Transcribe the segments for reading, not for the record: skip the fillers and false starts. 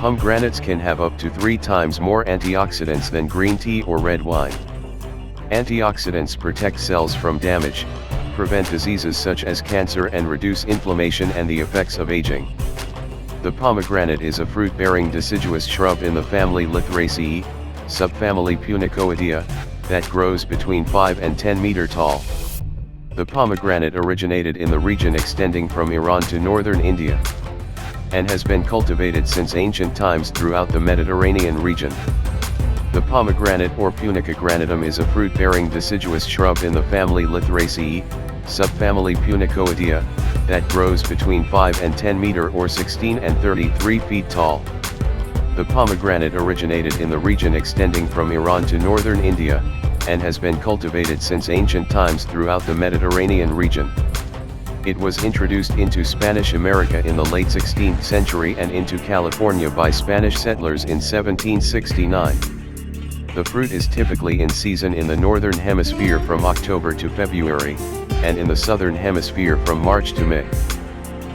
Pomegranates can have up to 3 times more antioxidants than green tea or red wine. Antioxidants protect cells from damage, prevent diseases such as cancer and reduce inflammation and the effects of aging. The pomegranate is a fruit-bearing deciduous shrub in the family Lythraceae, subfamily Punicoidea, that grows between 5 and 10 meter tall. The pomegranate originated in the region extending from Iran to northern India, and has been cultivated since ancient times throughout the Mediterranean region. The pomegranate or Punica granatum is a fruit-bearing deciduous shrub in the family Lythraceae, subfamily Punicoidea, that grows between 5 and 10 meter or 16 and 33 feet tall. The pomegranate originated in the region extending from Iran to northern India, and has been cultivated since ancient times throughout the Mediterranean region. It was introduced into Spanish America in the late 16th century and into California by Spanish settlers in 1769. The fruit is typically in season in the northern hemisphere from October to February, and in the southern hemisphere from March to May.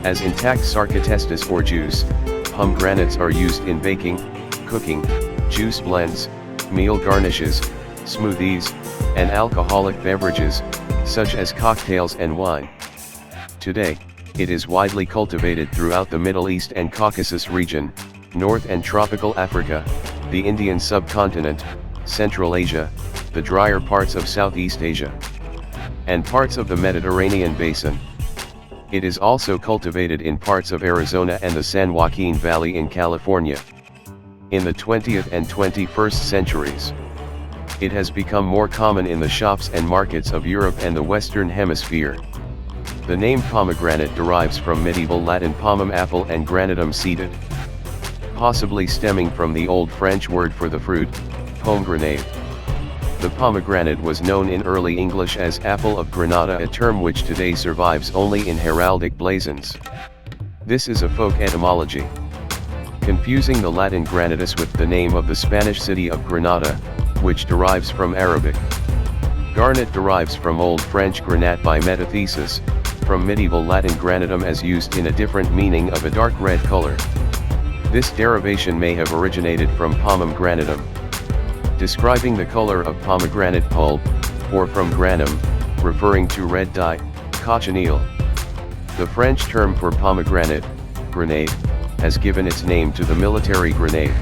As intact sarcotestus or juice, pomegranates are used in baking, cooking, juice blends, meal garnishes, smoothies, and alcoholic beverages, such as cocktails and wine. Today, it is widely cultivated throughout the Middle East and Caucasus region, North and tropical Africa, the Indian subcontinent, Central Asia, the drier parts of Southeast Asia, and parts of the Mediterranean basin. It is also cultivated in parts of Arizona and the San Joaquin Valley in California. In the 20th and 21st centuries, it has become more common in the shops and markets of Europe and the Western Hemisphere. The name pomegranate derives from medieval Latin pomum apple and granatum seeded, possibly stemming from the Old French word for the fruit, pomme-grenade. The pomegranate was known in early English as apple of Granada, a term which today survives only in heraldic blazons. This is a folk etymology, confusing the Latin granatus with the name of the Spanish city of Granada, which derives from Arabic. Garnet derives from Old French grenat by metathesis, from medieval Latin granatum as used in a different meaning of a dark red color. This derivation may have originated from pomum-granatum, describing the color of pomegranate pulp, or from granum, referring to red dye, cochineal. The French term for pomegranate, grenade, has given its name to the military grenade.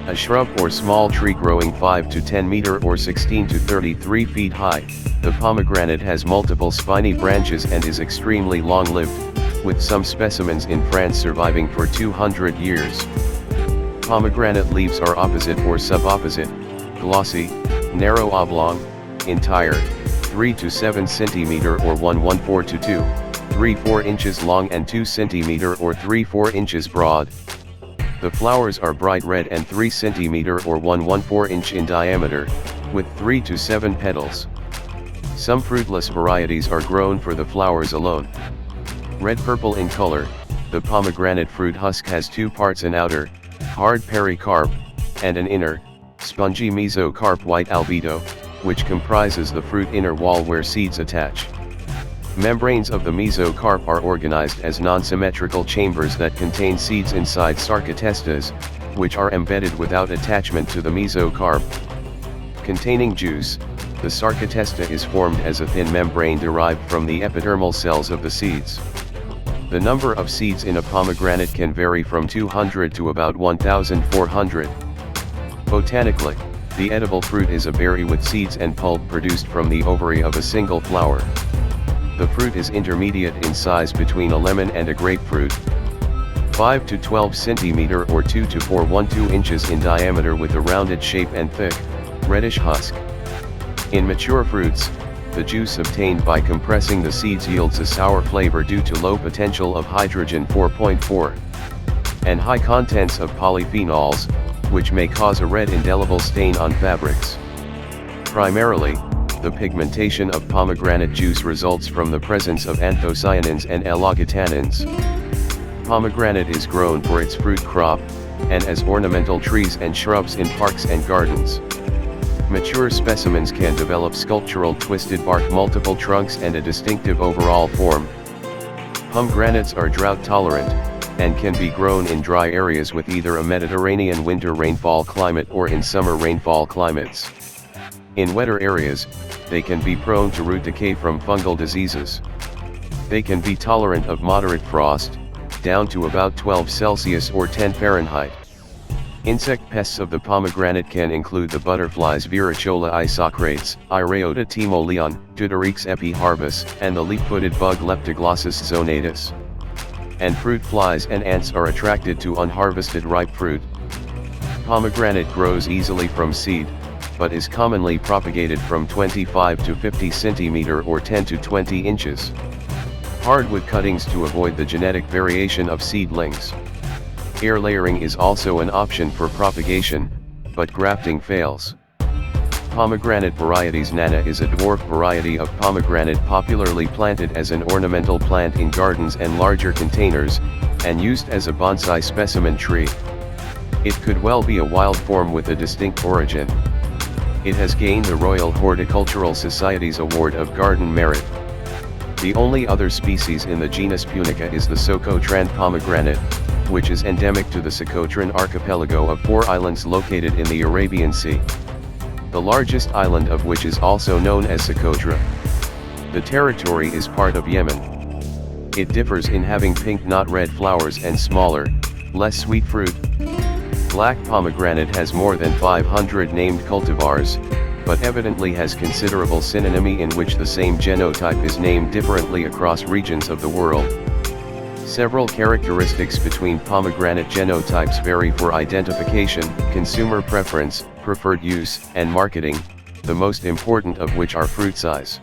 A shrub or small tree growing 5 to 10 meter or 16 to 33 feet high, the pomegranate has multiple spiny branches and is extremely long-lived, with some specimens in France surviving for 200 years. Pomegranate leaves are opposite or subopposite, glossy, narrow oblong, entire, 3 to 7 cm or 1/4 to 2.34 inches long and 2 cm or 3-4 inches broad. The flowers are bright red and 3 cm or 1/4 inch in diameter, with 3 to 7 petals. Some fruitless varieties are grown for the flowers alone. Red-purple in color, the pomegranate fruit husk has 2 parts: an outer, hard pericarp, and an inner, spongy mesocarp white albedo, which comprises the fruit inner wall where seeds attach. Membranes of the mesocarp are organized as non-symmetrical chambers that contain seeds inside sarcotestas, which are embedded without attachment to the mesocarp. Containing juice, the sarcotesta is formed as a thin membrane derived from the epidermal cells of the seeds. The number of seeds in a pomegranate can vary from 200 to about 1,400. Botanically, the edible fruit is a berry with seeds and pulp produced from the ovary of a single flower. The fruit is intermediate in size between a lemon and a grapefruit. 5 to 12 cm or 2 to 4.12 inches in diameter with a rounded shape and thick, reddish husk. In mature fruits, the juice obtained by compressing the seeds yields a sour flavor due to low potential of hydrogen 4.4 and high contents of polyphenols, which may cause a red indelible stain on fabrics. Primarily, the pigmentation of pomegranate juice results from the presence of anthocyanins and L-logotannins. Pomegranate is grown for its fruit crop, and as ornamental trees and shrubs in parks and gardens. Mature specimens can develop sculptural twisted bark, multiple trunks and a distinctive overall form. Pomegranates are drought tolerant, and can be grown in dry areas with either a Mediterranean winter rainfall climate or in summer rainfall climates. In wetter areas, they can be prone to root decay from fungal diseases. They can be tolerant of moderate frost, down to about 12 Celsius or 10 Fahrenheit. Insect pests of the pomegranate can include the butterflies Viricola isocrates, Ireota timoleon, Deuterix epiharbus, and the leaf-footed bug Leptoglossus zonatus. And fruit flies and ants are attracted to unharvested ripe fruit. Pomegranate grows easily from seed, but is commonly propagated from 25 to 50 cm or 10 to 20 inches. Hardwood cuttings to avoid the genetic variation of seedlings. Air layering is also an option for propagation, but grafting fails. Pomegranate varieties. Nana is a dwarf variety of pomegranate popularly planted as an ornamental plant in gardens and larger containers, and used as a bonsai specimen tree. It could well be a wild form with a distinct origin. It has gained the Royal Horticultural Society's Award of Garden Merit. The only other species in the genus Punica is the Socotran pomegranate, which is endemic to the Socotra archipelago of 4 islands located in the Arabian Sea. The largest island of which is also known as Socotra. The territory is part of Yemen. It differs in having pink not red flowers and smaller, less sweet fruit. Black pomegranate has more than 500 named cultivars, but evidently has considerable synonymy in which the same genotype is named differently across regions of the world. Several characteristics between pomegranate genotypes vary for identification, consumer preference, preferred use, and marketing, the most important of which are fruit size.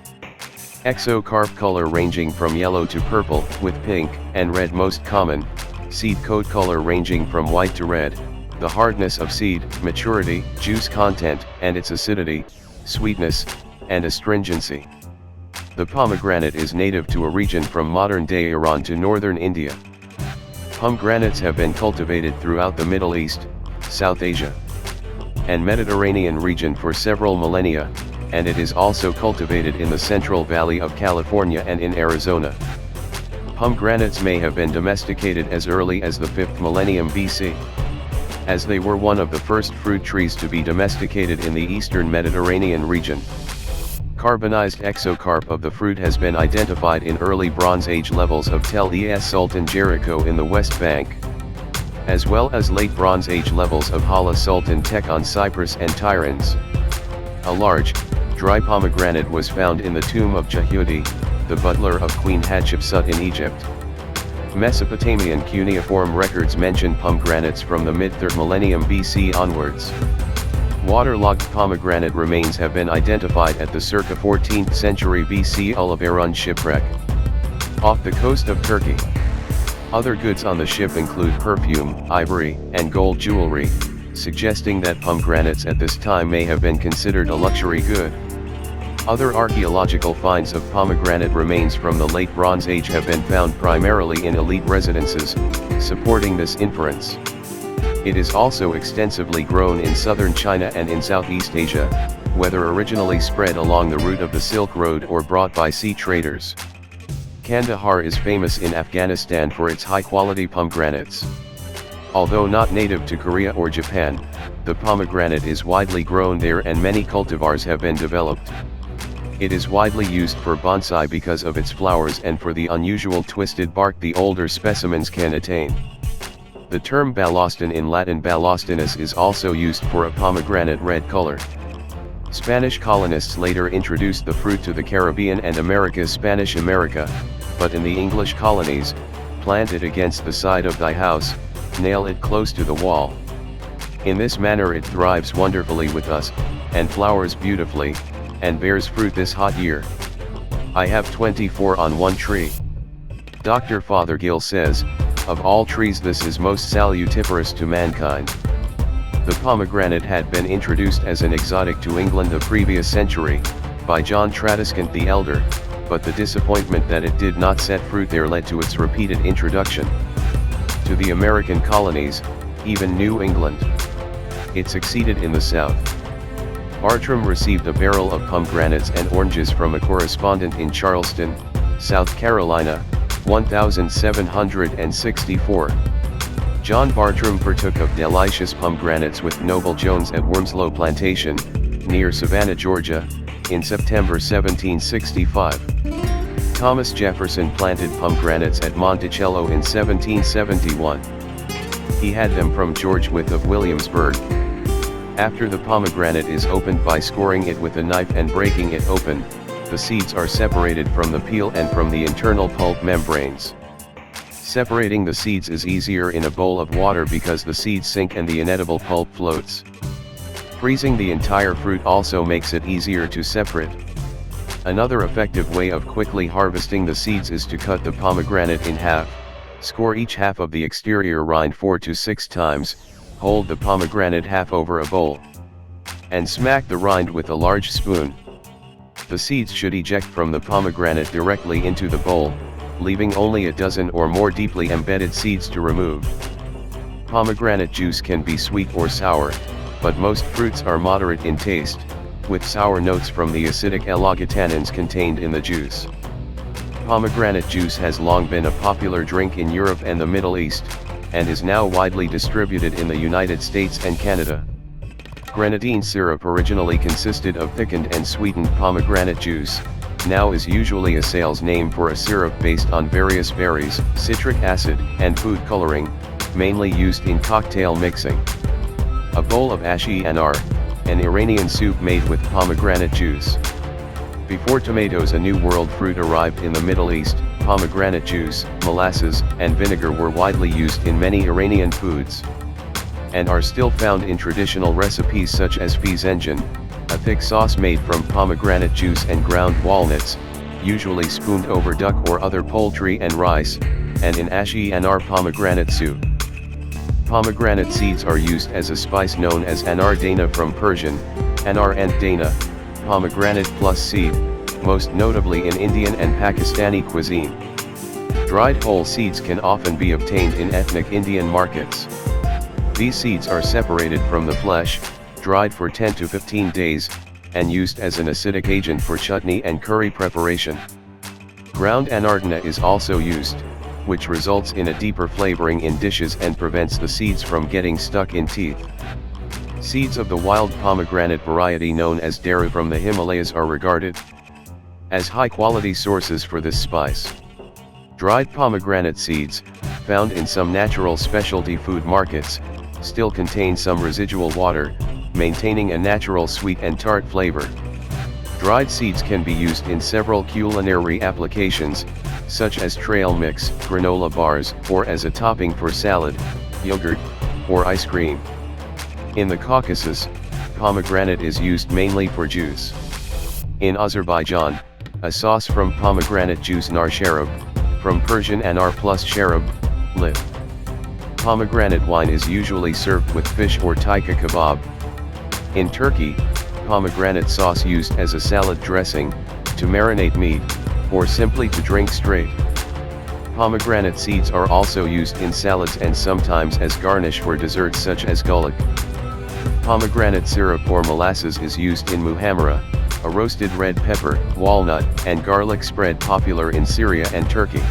Exocarp color ranging from yellow to purple, with pink and red most common, seed coat color ranging from white to red, the hardness of seed, maturity, juice content, and its acidity, sweetness, and astringency. The pomegranate is native to a region from modern-day Iran to northern India. Pomegranates have been cultivated throughout the Middle East, South Asia, and Mediterranean region for several millennia, and it is also cultivated in the Central Valley of California and in Arizona. Pomegranates may have been domesticated as early as the 5th millennium BC. As they were one of the first fruit trees to be domesticated in the eastern Mediterranean region. Carbonized exocarp of the fruit has been identified in early Bronze Age levels of Tel Es Sultan Jericho in the West Bank, as well as late Bronze Age levels of Hala Sultan Tek on Cyprus and Tiryns. A large, dry pomegranate was found in the tomb of Jehudi, the butler of Queen Hatshepsut in Egypt. Mesopotamian cuneiform records mention pomegranates from the mid-3rd millennium BC onwards. Waterlogged pomegranate remains have been identified at the circa 14th century BC Ulubarun shipwreck, off the coast of Turkey. Other goods on the ship include perfume, ivory, and gold jewelry, suggesting that pomegranates at this time may have been considered a luxury good. Other archaeological finds of pomegranate remains from the late Bronze Age have been found primarily in elite residences, supporting this inference. It is also extensively grown in southern China and in Southeast Asia, whether originally spread along the route of the Silk Road or brought by sea traders. Kandahar is famous in Afghanistan for its high-quality pomegranates. Although not native to Korea or Japan, the pomegranate is widely grown there and many cultivars have been developed. It is widely used for bonsai because of its flowers and for the unusual twisted bark the older specimens can attain. The term balloston in Latin ballostinus is also used for a pomegranate red color. Spanish colonists later introduced the fruit to the Caribbean and America's Spanish America, but in the English colonies, plant it against the side of thy house, nail it close to the wall. In this manner it thrives wonderfully with us, and flowers beautifully, and bears fruit this hot year. I have 24 on one tree. Dr. Fothergill says, of all trees this is most salutiferous to mankind. The pomegranate had been introduced as an exotic to England the previous century, by John Tradescant the Elder, but the disappointment that it did not set fruit there led to its repeated introduction to the American colonies, even New England. It succeeded in the South. Bartram received a barrel of pomegranates and oranges from a correspondent in Charleston, South Carolina, 1764. John Bartram partook of delicious pomegranates with Noble Jones at Wormslow Plantation, near Savannah, Georgia, in September 1765. Thomas Jefferson planted pomegranates at Monticello in 1771. He had them from George Wythe of Williamsburg. After the pomegranate is opened by scoring it with a knife and breaking it open, the seeds are separated from the peel and from the internal pulp membranes. Separating the seeds is easier in a bowl of water because the seeds sink and the inedible pulp floats. Freezing the entire fruit also makes it easier to separate. Another effective way of quickly harvesting the seeds is to cut the pomegranate in half, score each half of the exterior rind 4 to 6 times, hold the pomegranate half over a bowl, and smack the rind with a large spoon. The seeds should eject from the pomegranate directly into the bowl, leaving only a dozen or more deeply embedded seeds to remove. Pomegranate juice can be sweet or sour, but most fruits are moderate in taste, with sour notes from the acidic elogotannins contained in the juice. Pomegranate juice has long been a popular drink in Europe and the Middle East, and is now widely distributed in the United States and Canada. Grenadine syrup originally consisted of thickened and sweetened pomegranate juice, now is usually a sales name for a syrup based on various berries, citric acid, and food coloring, mainly used in cocktail mixing. A bowl of ashi anar, an Iranian soup made with pomegranate juice. Before tomatoes, a New World fruit, arrived in the Middle East, pomegranate juice, molasses, and vinegar were widely used in many Iranian foods, and are still found in traditional recipes such as fizenjan, a thick sauce made from pomegranate juice and ground walnuts, usually spooned over duck or other poultry and rice, and in ashi anar pomegranate soup. Pomegranate seeds are used as a spice known as anar dana from Persian, anar and dana, pomegranate plus seed, most notably in Indian and Pakistani cuisine. Dried whole seeds can often be obtained in ethnic Indian markets. These seeds are separated from the flesh, dried for 10 to 15 days, and used as an acidic agent for chutney and curry preparation. Ground anardana is also used, which results in a deeper flavoring in dishes and prevents the seeds from getting stuck in teeth. Seeds of the wild pomegranate variety known as derives from the Himalayas are regarded as high-quality sources for this spice. Dried pomegranate seeds, found in some natural specialty food markets, still contain some residual water, maintaining a natural sweet and tart flavor. Dried seeds can be used in several culinary applications, such as trail mix, granola bars, or as a topping for salad, yogurt, or ice cream. In the Caucasus, pomegranate is used mainly for juice. In Azerbaijan, a sauce from pomegranate juice nar sharab, from Persian anar plus sharab, lit. Pomegranate wine is usually served with fish or tikka kebab. In Turkey, pomegranate sauce used as a salad dressing, to marinate meat, or simply to drink straight. Pomegranate seeds are also used in salads and sometimes as garnish for desserts such as gullik. Pomegranate syrup or molasses is used in muhammara, a roasted red pepper, walnut, and garlic spread popular in Syria and Turkey.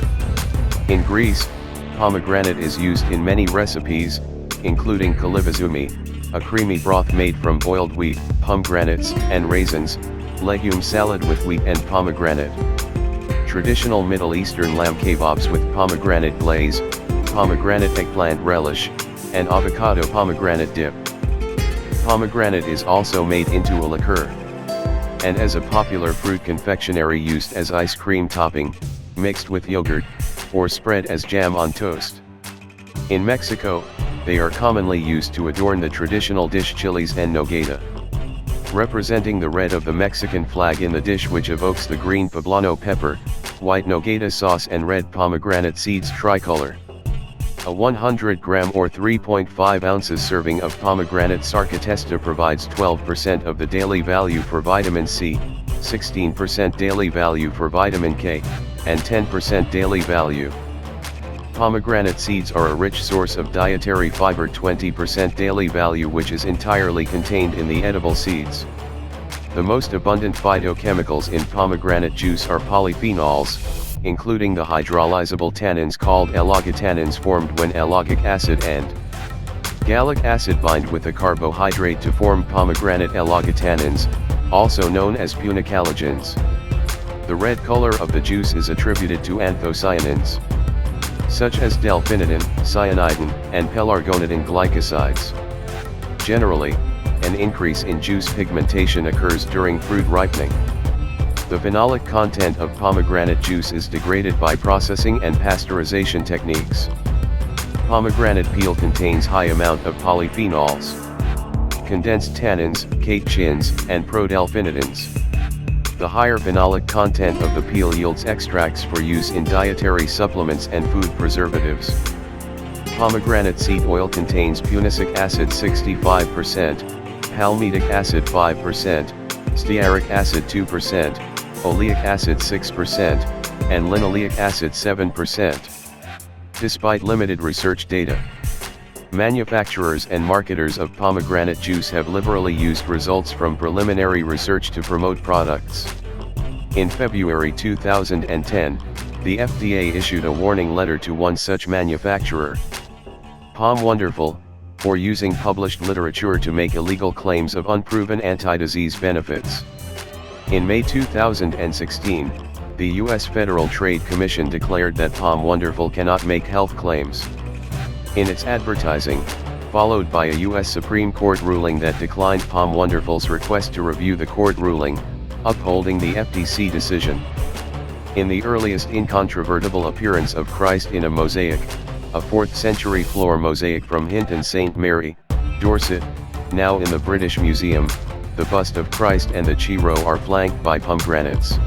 In Greece, pomegranate is used in many recipes, including kalivazumi, a creamy broth made from boiled wheat, pomegranates, and raisins, legume salad with wheat and pomegranate. Traditional Middle Eastern lamb kebabs with pomegranate glaze, pomegranate eggplant relish, and avocado pomegranate dip. Pomegranate is also made into a liqueur, and as a popular fruit confectionery used as ice cream topping, mixed with yogurt, or spread as jam on toast. In Mexico, they are commonly used to adorn the traditional dish chiles en nogada, representing the red of the Mexican flag in the dish, which evokes the green poblano pepper, white nogada sauce and red pomegranate seeds tricolor. A 100-gram or 3.5 ounces serving of pomegranate sarcatesta provides 12% of the daily value for vitamin C, 16% daily value for vitamin K, and 10% daily value. Pomegranate seeds are a rich source of dietary fiber, 20% daily value, which is entirely contained in the edible seeds. The most abundant phytochemicals in pomegranate juice are polyphenols, including the hydrolyzable tannins called allogotannins formed when allogic acid and gallic acid bind with a carbohydrate to form pomegranate allogotannins, also known as punicalagins. The red color of the juice is attributed to anthocyanins, such as delphinidin, cyanidin, and pelargonidin glycosides. Generally, an increase in juice pigmentation occurs during fruit ripening. The phenolic content of pomegranate juice is degraded by processing and pasteurization techniques. Pomegranate peel contains high amount of polyphenols, condensed tannins, catechins, and prodelphinidins. The higher phenolic content of the peel yields extracts for use in dietary supplements and food preservatives. Pomegranate seed oil contains punicic acid 65%, palmitic acid 5%, stearic acid 2%, oleic acid 6%, and linoleic acid 7%. Despite limited research data, manufacturers and marketers of pomegranate juice have liberally used results from preliminary research to promote products. In February 2010, the FDA issued a warning letter to one such manufacturer, Pom Wonderful, for using published literature to make illegal claims of unproven anti-disease benefits. In May 2016, the U.S. Federal Trade Commission declared that Pom Wonderful cannot make health claims in its advertising, followed by a U.S. Supreme Court ruling that declined Pom Wonderful's request to review the court ruling, upholding the FTC decision. In the earliest incontrovertible appearance of Christ in a mosaic, a 4th century floor mosaic from Hinton St. Mary, Dorset, now in the British Museum, the bust of Christ and the Chi-Rho are flanked by pomegranates.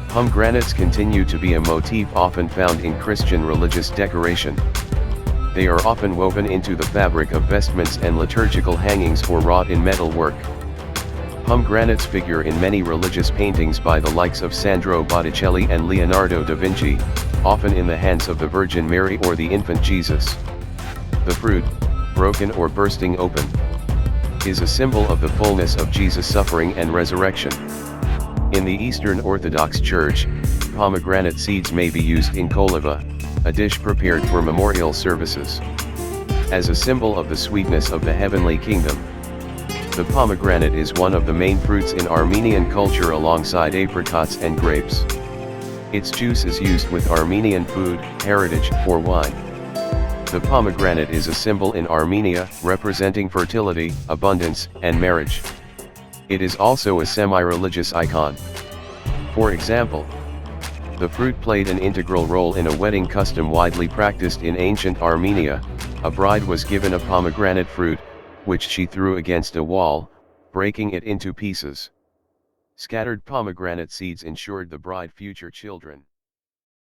Pomegranates continue to be a motif often found in Christian religious decoration. They are often woven into the fabric of vestments and liturgical hangings or wrought in metal work. Pomegranates figure in many religious paintings by the likes of Sandro Botticelli and Leonardo da Vinci, often in the hands of the Virgin Mary or the infant Jesus. The fruit, broken or bursting open, is a symbol of the fullness of Jesus' suffering and resurrection. In the Eastern Orthodox Church, pomegranate seeds may be used in koliva, a dish prepared for memorial services, as a symbol of the sweetness of the heavenly kingdom. The pomegranate is one of the main fruits in Armenian culture alongside apricots and grapes. Its juice is used with Armenian food, heritage, or wine. The pomegranate is a symbol in Armenia, representing fertility, abundance, and marriage. It is also a semi-religious icon. For example, the fruit played an integral role in a wedding custom widely practiced in ancient Armenia. A bride was given a pomegranate fruit, which she threw against a wall, breaking it into pieces. Scattered pomegranate seeds ensured the bride future children.